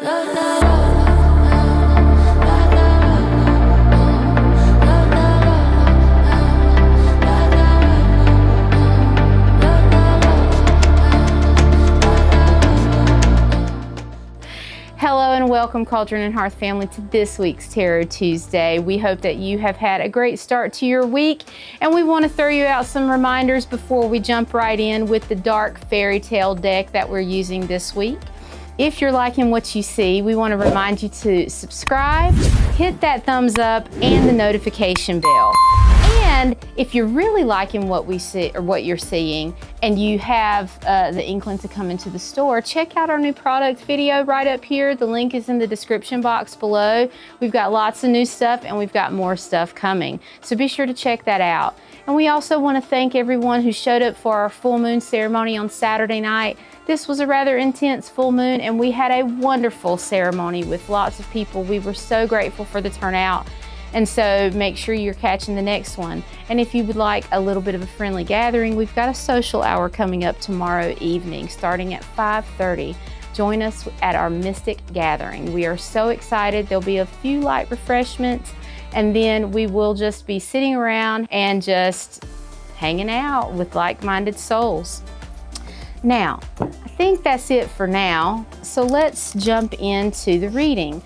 Hello and welcome, Cauldron and Hearth family, to this week's Tarot Tuesday. We hope that you have had a great start to your week, and we want to throw you out some reminders before we jump right in with the Dark Fairy Tale deck that we're using this week. If you're liking what you see, we want to remind you to subscribe, hit that thumbs up, and the notification bell. And if you're really liking what we see or what you're seeing, and you have the inkling to come into the store, check out our new product video right up here. The link is in the description box below. We've got lots of new stuff, and we've got more stuff coming. So be sure to check that out. And we also want to thank everyone who showed up for our full moon ceremony on Saturday night. This was a rather intense full moon, and we had a wonderful ceremony with lots of people. We were so grateful for the turnout. And so make sure you're catching the next one. And if you would like a little bit of a friendly gathering, we've got a social hour coming up tomorrow evening, starting at 5:30. Join us at our Mystic Gathering. We are so excited. There'll be a few light refreshments, and then we will just be sitting around and just hanging out with like-minded souls. Now, I think that's it for now. So let's jump into the reading.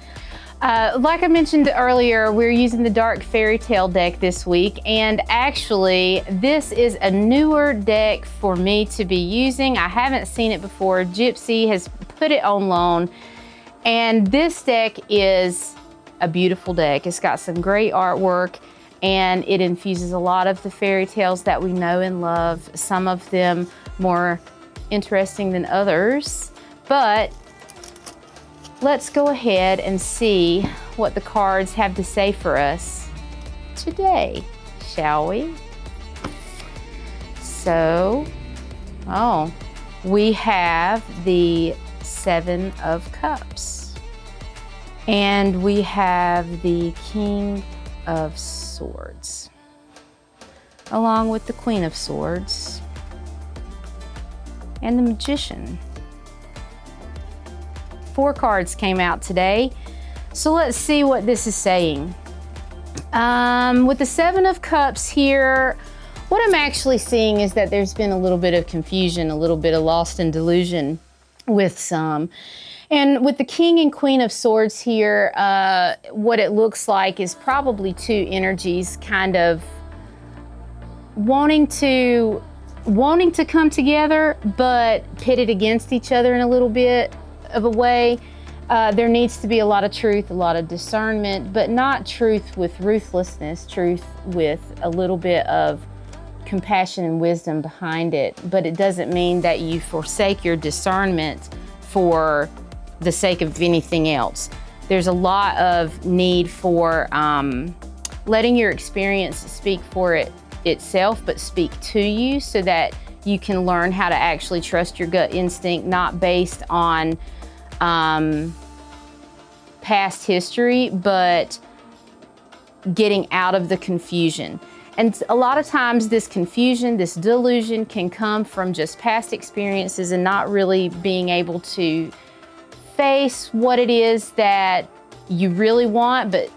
Like I mentioned earlier, we're using the Dark Fairy Tale deck this week, and actually this is a newer deck for me to be using. I haven't seen it before. Gypsy has put it on loan, and this deck is a beautiful deck. It's got some great artwork, and it infuses a lot of the fairy tales that we know and love, some of them more interesting than others, but let's go ahead and see what the cards have to say for us today, shall we? So, we have the Seven of Cups, and we have the King of Swords, along with the Queen of Swords, and the Magician. 4 cards came out today, so let's see what this is saying. With the Seven of Cups here, what I'm actually seeing is that there's been a little bit of confusion, a little bit of lost in delusion with some. And with the King and Queen of Swords here, what it looks like is probably 2 energies kind of wanting to come together, but pitted against each other in a little bit of a way. There needs to be a lot of truth, a lot of discernment, but not truth with ruthlessness, truth with a little bit of compassion and wisdom behind it. But it doesn't mean that you forsake your discernment for the sake of anything else. There's a lot of need for letting your experience speak for itself, but speak to you, so that you can learn how to actually trust your gut instinct, not based on past history, but getting out of the confusion. And a lot of times this confusion, this delusion can come from just past experiences and not really being able to face what it is that you really want, but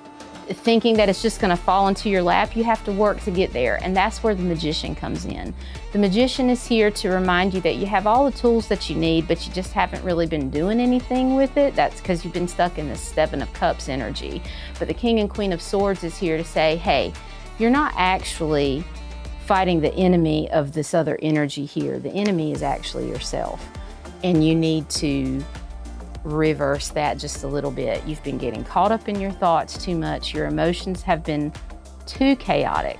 thinking that it's just going to fall into your lap. You have to work to get there, and that's where the Magician comes in. The Magician is here to remind you that you have all the tools that you need, but you just haven't really been doing anything with it. That's because you've been stuck in this Seven of Cups energy. But the King and Queen of Swords is here to say, hey, you're not actually fighting the enemy of this other energy here. The enemy is actually yourself, and you need to reverse that just a little bit. You've been getting caught up in your thoughts too much. Your emotions have been too chaotic.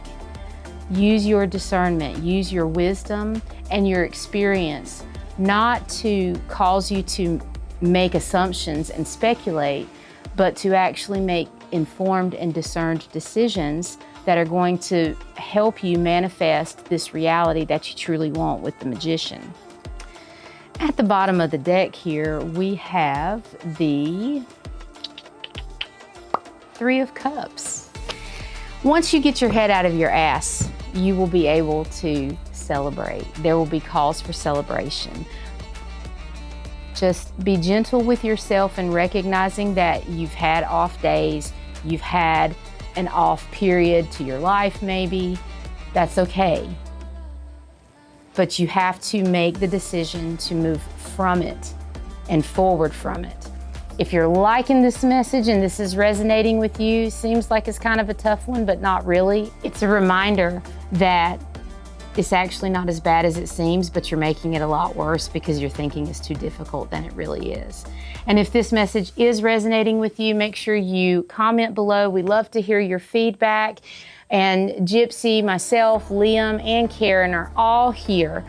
Use your discernment, use your wisdom and your experience, not to cause you to make assumptions and speculate, but to actually make informed and discerned decisions that are going to help you manifest this reality that you truly want with the Magician. At the bottom of the deck here, we have the Three of Cups. Once you get your head out of your ass, you will be able to celebrate. There will be cause for celebration. Just be gentle with yourself and recognizing that you've had off days, you've had an off period to your life maybe. That's okay. But you have to make the decision to move from it and forward from it. If you're liking this message and this is resonating with you, seems like it's kind of a tough one, but not really. It's a reminder that it's actually not as bad as it seems, but you're making it a lot worse because you're thinking it's too difficult than it really is. And if this message is resonating with you, make sure you comment below. We love to hear your feedback. And Gypsy, myself, Liam, and Karen are all here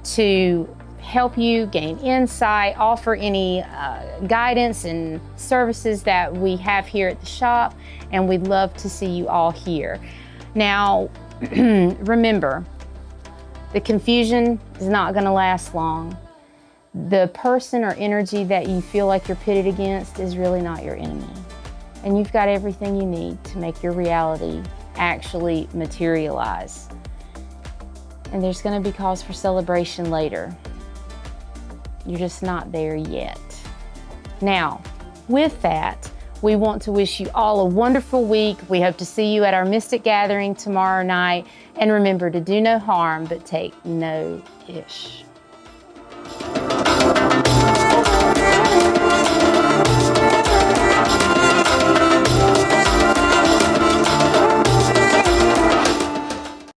to help you gain insight, offer any guidance and services that we have here at the shop, and we'd love to see you all here. Now, remember, the confusion is not going to last long. The person or energy that you feel like you're pitted against is really not your enemy. And you've got everything you need to make your reality actually materialize. And there's going to be cause for celebration later. You're just not there yet. Now, with that, we want to wish you all a wonderful week. We hope to see you at our Mystic Gathering tomorrow night. And remember to do no harm, but take no ish.